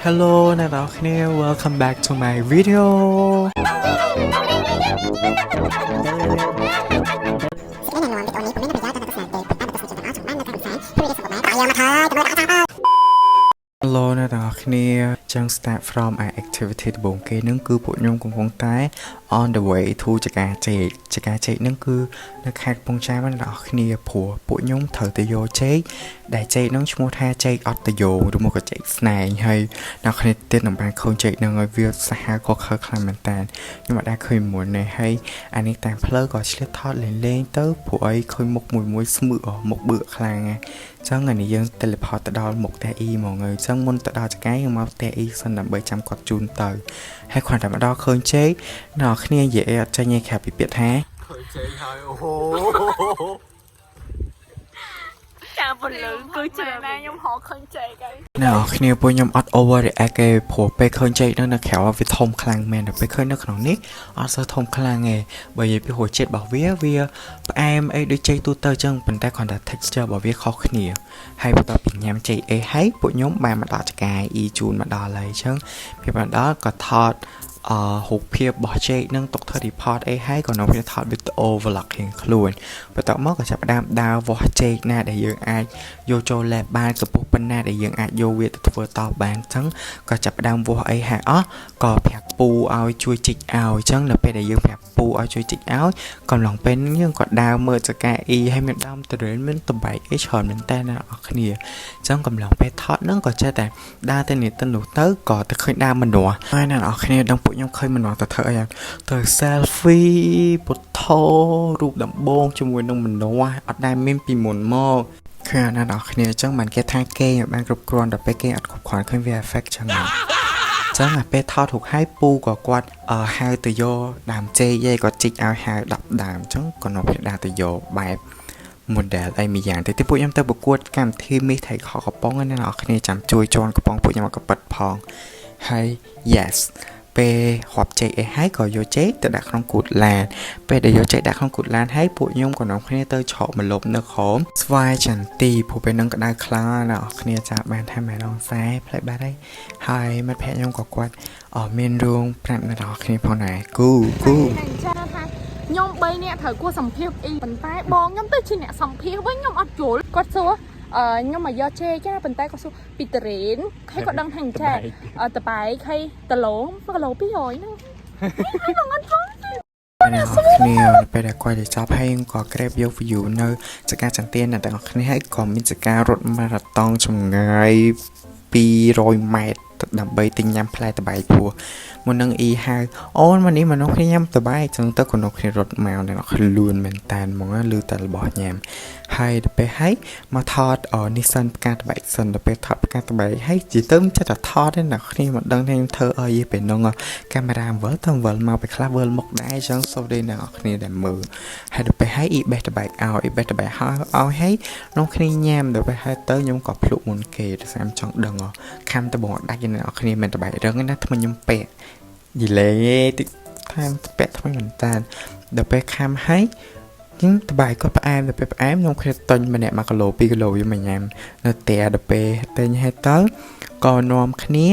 Hello អ្នកនរគ្នា Welcome back to my video ឡូអ្នកនរគ្នាចឹង start from our activity ដំបូងគេនឹងគឺពួកខ្ញុំកំពុងតែ on the way to ចកាចេកនឹងគឺនៅខេត្តកំពង់ចាមអ្នកនរគ្នាព្រោះពួកខ្ញុំត្រូវទៅយកចេកដែលចេកនឹងឈ្មោះថាចេកអត់តយោឬមកក៏ចេកស្នែងហើយអ្នកគ្នាទៀតនឹងបានឃើញចេកនឹងឲ្យវាសាហាវក៏ខើខ្លាំងមែនតើខ្ញុំអត់ដែលឃើញមុនទេហើយអានេះតាមផ្លូវក៏ឆ្លៀតថតលេងទៅព្រោះអីឃើញមុខមួយស្មឺមុខបឺខ្លាំងណាចឹងថ្ងៃនេះយើង teleport ទៅដល់មុខផ្ទះអ៊ីហ្មងហើយចឹងមុនទៅដល់ចកាយើងមកផ្ទះអ៊ីសិនដើម្បីចាំគាត់ជូនទៅហើយគ្រាន់តែមកដល់ឃើញចេកអ្នកគ្នានិយាយអត់ចេញឯខាពីពាក្យថាឃើញចេកហើយអូហូចាពលឹងគឺច្រើនណាស់ខ្ញុំហៅឃើញចេកហើយអ្នកគ្នាពួកខ្ញុំអត់ overreact ទេព្រោះពេលឃើញចេកនៅក្រៅវាធំខ្លាំងមែនតែពេលឃើញនៅក្នុងនេះអត់សូវធំខ្លាំងទេបើនិយាយពីរសជាតិរបស់វាផ្អែមអីដូចចេកទូទៅចឹងប៉ុន្តែគ្រាន់តែ texture របស់វាខុសគ្នាហើយបន្ទាប់ពីញ៉ាំចេកអីហើយពួកខ្ញុំបានមកដល់ចកាយអ៊ីជូនមកដល់ហើយចឹងពេលមកដល់ក៏ថតរូបភាពរបស់ចេកនឹងទុកធ្វើ report អីហើយក៏នៅវាថត video vlog រៀងខ្លួនបន្ទាប់មកក៏ចាប់ផ្ដើមដើរវាស់ចេកណាដែលយើងអាចយកចូល lab បានកម្ពស់ប៉ុណ្ណាដែលយើងអាចយកវាទៅធ្វើតបានអញ្ចឹងក៏ចាប់ផ្ដើមវាស់អីហើយក៏ប្រាប់ពូឲ្យជួយជីកឲ្យអញ្ចឹងនៅពេលដែលយើងប្រាប់ពូឲ្យជួយជីកឲ្យកំឡុងពេលយើងក៏ដើរមើលចកាអ៊ីហើយមានដើមទរេនមានតបែកអីច្រើនមែនតើអ្នកនរគ្នាអញ្ចឹងកំឡុងពេលថតហ្នឹងក៏ចេះតែដើរទៅនេះទៅនោះទៅក៏ទៅឃើញដើមម្នាស់ហើយអ្នកនរគ្នាដឹងពួកខ្ញុំឃើញម្នាស់ទៅធ្វើអីទៅ selfie ពថរូបដំបងជាមួយនឹងម្នាស់អត់ដែលមានពីមុនមកគឺអ្នកនរគ្នាអញ្ចឹងមិនគេថាគេបានគ្រប់គ្រាន់តែពេលគេអត់គ្រប់គ្រាន់ឃើញវា effect ចឹងចឹងអាពេលថតរូបឲ្យពូក៏គាត់ហៅទៅយកដើមចេកឯងគាត់ជីកឲ្យហៅ10ដើមអញ្ចឹងក៏នៅពេលដើរទៅយកបែប model អីមួយយ៉ាងទៅពួកខ្ញុំទៅប្រកួតកម្មវិធី Miss Thai ខកំប៉ុងអ្នកនរគ្នាចាំជួយជន់កំប៉ុងពួកខ្ញុំក៏ប៉ិតផងហើយ yes ពេលរាប់ចេកអីហើយក៏យកចេកទៅដាក់ក្នុងគូតឡានពេលដែលយកចេកដាក់ក្នុងគូតឡានហើយពួកខ្ញុំក៏នាំគ្នាទៅឆក់មកលប់នៅក្រោមស្វាយចន្ទីព្រោះពេលហ្នឹងក្តៅខ្លាំងណាស់អ្នកគ្នាចាំបានថាម៉ែដងខ្សែផ្លែបាត់ហើយមិត្តភក្តិខ្ញុំក៏គាត់មានរឿងប្រាប់អ្នកនរគ្នាផងដែរគូខ្ញុំ3នាក់ត្រូវគួរសម្ភារអ៊ីប៉ុន្តែបងខ្ញុំទៅជាអ្នកសម្ភារវិញខ្ញុំអត់យល់គាត់សួរខ្ញុំមកយកចេកណាប៉ុន្តែគាត់សួរពីតរេនហើយគាត់ដឹងថាអញ្ចឹងតបែកហើយតឡូ1គីឡូ200ហ្នឹងហើយនឹងអត់ផងអ្នកគ្នាពេលដែលគាត់ទៅចាប់ហើយក៏ grab យក view នៅចកាចន្ទានអ្នកទាំងអស់គ្នាហើយក៏មានចការរត់ម៉ារ៉ាតុងចម្ងាយ200ម៉ែត្រដើម្បីទិញញ៉ាំផ្លែតបែកព្រោះមុននឹងអ៊ីហៅអូនមកនេះមនុស្សគ្នាញ៉ាំតបែកចឹងទៅក៏នៅគ្នារត់មកអ្នកខ្លួនលឿនមែនតានហ្មងលឺតែរបស់ញ៉ាំហើយដល់ពេលហើយមកថតនេះសិនផ្កាតបែកសិនដល់ពេលថតផ្កាតបែកហើយជីទៅចិត្តតែថតទេអ្នកគ្នាមិនដឹងថាខ្ញុំធ្វើអីពេលនោះកាមេរ៉ាវិលទៅវិលមកពេលខ្លះវិលមុខដែរចឹងសូមទេអ្នកគ្នាដែលមើលហើយដល់ពេលហើយអ៊ីបេះតបែកឲ្យអ៊ីបេះតបែកហើយនោះគ្នាញ៉ាំដល់ពេលហើយទៅខ្ញុំក៏ភ្លុកមុនគេតែស្អាមចង់ដឹងខំតបងដាច់អ្នកគ្នាមិនតបែករឹងណាថ្មខ្ញុំពេកយីលេតិចតាមពាក់ថ្មីមែនតានដល់ពេលខំហើយចឹងតបែកគាត់ផ្អែមដល់ពេលផ្អែមខ្ញុំគ្នាទិញម្នាក់1គីឡូ2គីឡូយកមកញ៉ាំនៅផ្ទះដល់ពេលទិញហើយទៅក៏នាំគ្នា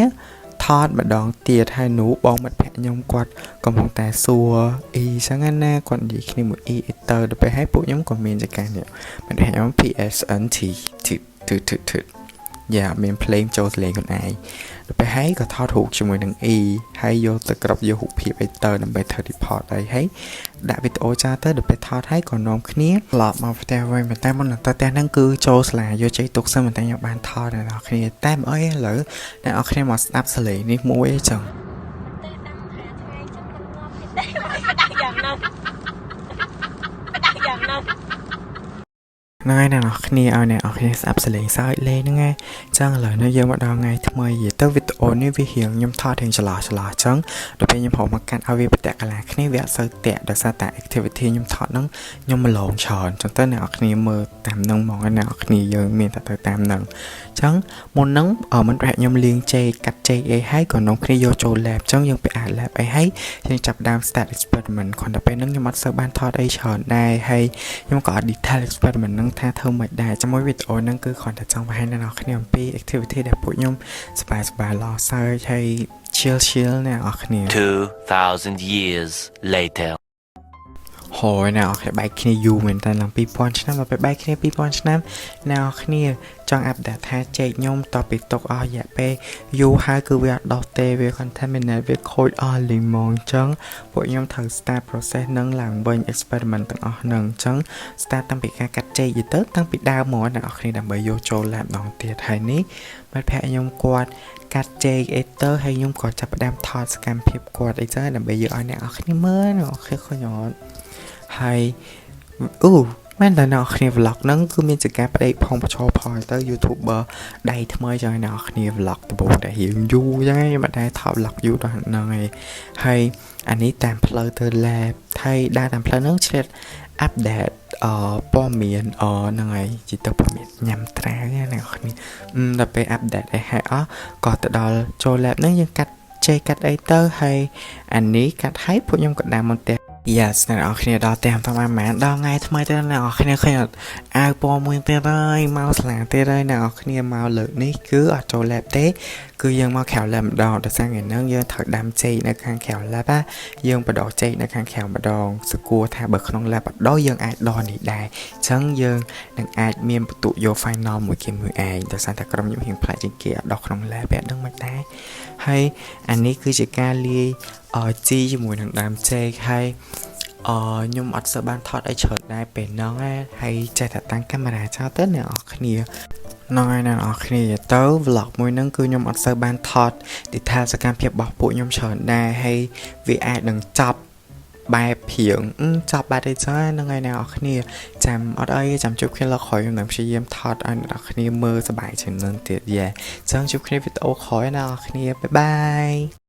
ថតម្ដងទៀតហើយនោះបងមិត្តភក្តិខ្ញុំគាត់កំពុងតែសួរអ៊ីចឹងណាគាត់និយាយគ្នាមួយអ៊ីទៅដល់ពេលហើយពួកខ្ញុំក៏មានចការនេះមិត្តភក្តិខ្ញុំ PSNT ទឺយ៉ាមានភ្លេងចូលសលេងខ្លួនឯងដល់ពេលហើយក៏ថតរូបជាមួយនឹងអ៊ីហើយយកទៅក្របយករូបភាពអីទៅដើម្បីធ្វើ report អីហើយដាក់វីដេអូចាទៅដល់ពេលថតហើយក៏នាំគ្នាឡប់មកផ្ទះវិញតែមុនទៅផ្ទះហ្នឹងគឺចូលស្លាយកចេកទុកសិនតែខ្ញុំបានថតអ្នកនរគ្នាតែមិនអីឥឡូវអ្នកនរគ្នាមកស្ដាប់សលេងនេះមួយអីចឹងយ៉ាងណាហ្នឹងហើយអ្នកនរគ្នាឲ្យអ្នកនរគ្នាស្ដាប់សលេងសើចលេងហ្នឹងឯងចឹងឥឡូវនេះយើងមកដល់ថ្ងៃថ្មីនិយាយទៅវីដេអូនេះវារៀងខ្ញុំថតរៀងច្រឡោះចឹងដល់ពេលខ្ញុំហៅមកកាត់ឲ្យវាប្រតាក់កន្លះគ្នាវាអត់សូវតាក់ដោយសារតែ activity ខ្ញុំថតហ្នឹងខ្ញុំមកឡងច្រើនចឹងទៅអ្នកនរគ្នាមើលតាមហ្នឹងហ្មងអ្នកនរគ្នាយើងមានតែទៅតាមហ្នឹងចឹងមុនហ្នឹងមិនប្រហែលខ្ញុំលាងចេកកាត់ចេកអីហើយក៏នាំគ្នាយកចូល lab ចឹងយើងទៅអា lab អីហើយយើងចាប់ដើម start experiment គ្រាន់តែពេលហ្នឹងខ្ញុំអត់សូវបានថតអីច្រើនដែរហើយខ្ញុំក៏អត់ detail experiment ហ្នឹង ថាធ្វើមិនដែរជាមួយវីដេអូហ្នឹងគឺគ្រាន់តែចង់បង្ហាញដល់អ្នកគ្នាអំពី activity ដែលពួកខ្ញុំសប្បាយឡោះសើចហើយ chill អ្នកនរគ្នា 2,000 years later. ហើយអ្នកនរគ្នាបែកគ្នាយូរមែនតើឡើង2000ឆ្នាំមកបែកគ្នា2000ឆ្នាំអ្នកនរគ្នាចង់អាប់ដេតថាចេកខ្ញុំតពីទុកអស់រយៈពេលយូរហើយគឺវាអត់ដោះទេវា contaminate វាខូចអស់លីម៉ងអញ្ចឹងពួកខ្ញុំត្រូវ start process នឹងឡើងវិញ experiment ទាំងអស់ហ្នឹងអញ្ចឹង start តាំងពីការកាត់ចេកយទៅតាំងពីដើមមកអ្នកនរគ្នាដើម្បីយកចូល lab ម្ដងទៀតហើយនេះមិត្តភក្តិខ្ញុំគាត់កាត់ចេកអីទៅហើយខ្ញុំក៏ចាប់ផ្ដើមថតសកម្មភាពគាត់អីចឹងដើម្បីយកឲ្យអ្នកនរគ្នាមើលអ្នកនរគ្នាឃើញអត់ហើយមែនតើអ្នកនរគ្នា vlog ហ្នឹងគឺមានចការប្តីផងបឆោផងទៅ YouTuber ដៃថ្មីចឹងអ្នកនរគ្នា vlog ដំបូងតែរៀងយូរចឹងឯងមិនដែរថត vlog យូរដល់ហ្នឹងឯងហើយអានេះតាមផ្លូវទៅ lab ហើយដើរតាមផ្លូវហ្នឹងឆ្លៀត update ព័ត៌មានហ្នឹងហើយជីទៅព័ត៌មានញ៉ាំត្រាវអ្នកនរគ្នាដល់ពេល update ឲ្យហើយក៏ទៅដល់ចូល lab ហ្នឹងយើងកាត់ចេកកាត់អីទៅហើយអានេះកាត់ឲ្យពួកខ្ញុំក៏ដើរមកផ្ទះYes អ្នកនរគ្នាដល់ផ្ទះតាមម៉ានដល់ថ្ងៃថ្មីទៅអ្នកនរគ្នាឃើញអត់អាវពណ៌មួយទៀតហើយមកស្លាទៀតហើយអ្នកនរគ្នាមកលើកនេះគឺអត់ចូល lab ទេគឺយើងមកក្រៅ lab ម្ដងដល់សារថ្ងៃហ្នឹងយើងត្រូវដាំចេកនៅខាងក្រៅ lab យើងបដោះចេកនៅខាងក្រៅម្ដងសួរថាបើក្នុង lab បដោះយើងអាចដោះនេះដែរអញ្ចឹងយើងនឹងអាចមានបន្ទុកយក final មួយគេមួយឯងដល់សារតែក្រុមខ្ញុំរៀងផ្លាច់ជាងគេអត់ដោះក្នុង lab បែបហ្នឹងមិនដែរហើយអានេះគឺជាការលាយជីជាមួយនឹងដើមចេកហើយខ្ញុំអត់សូវបានថតអីច្រើនដែរពេលហ្នឹងហើយចេះតែតាំងកាមេរ៉ាចោលទៅអ្នកនរគ្នាហ្នឹងហើយអ្នកនរគ្នាទៅ vlog មួយហ្នឹងគឺខ្ញុំអត់សូវបានថត detail សកម្មភាពរបស់ពួកខ្ញុំច្រើនដែរហើយវាអាចនឹងចប់បែបព្រៀងចប់បាត់ទេចាហ្នឹងហើយអ្នកនរគ្នាចាំអត់អីចាំជួបគ្នាលើក្រោយខ្ញុំនឹងព្យាយាមថតឲ្យអ្នកនរគ្នាមើលសប្បាយជាងនឹងទៀតយេអញ្ចឹងជួបគ្នាវីដេអូក្រោយអ្នកនរគ្នាបាយបាយ